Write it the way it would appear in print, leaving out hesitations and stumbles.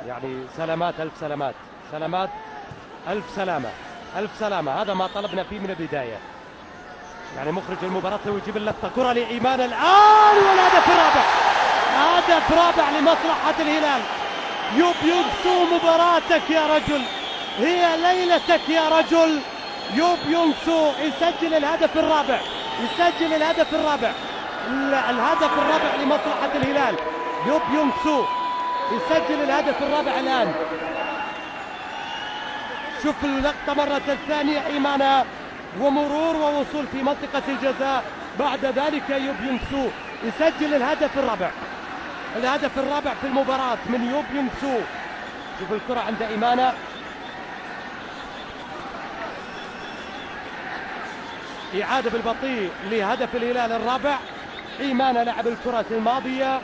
يعني سلامات، ألف سلامات، سلامات، ألف سلامة، ألف سلامة. هذا ما طلبنا فيه من البداية. يعني مخرج المباراة ويجيب اللقطة، كرة لإيمان الآن، والهدف الرابع، هدف رابع لمصلحة الهلال. يوب يونسو، مباراتك يا رجل، هي ليلتك يا رجل. يوب يونسو يسجل الهدف الرابع، يسجل الهدف الرابع، الهدف الرابع لمصلحة الهلال. يوب يونسو يسجل الهدف الرابع الآن. شوف اللقطة مرة ثانية، إيمانا ومرور ووصول في منطقة الجزاء. بعد ذلك يوب يونسو يسجل الهدف الرابع، الهدف الرابع في المباراة من يوب يونسو. شوف الكرة عند إيمانا، إعادة بالبطيء لهدف الهلال الرابع. إيمانا لعب الكرة الماضية.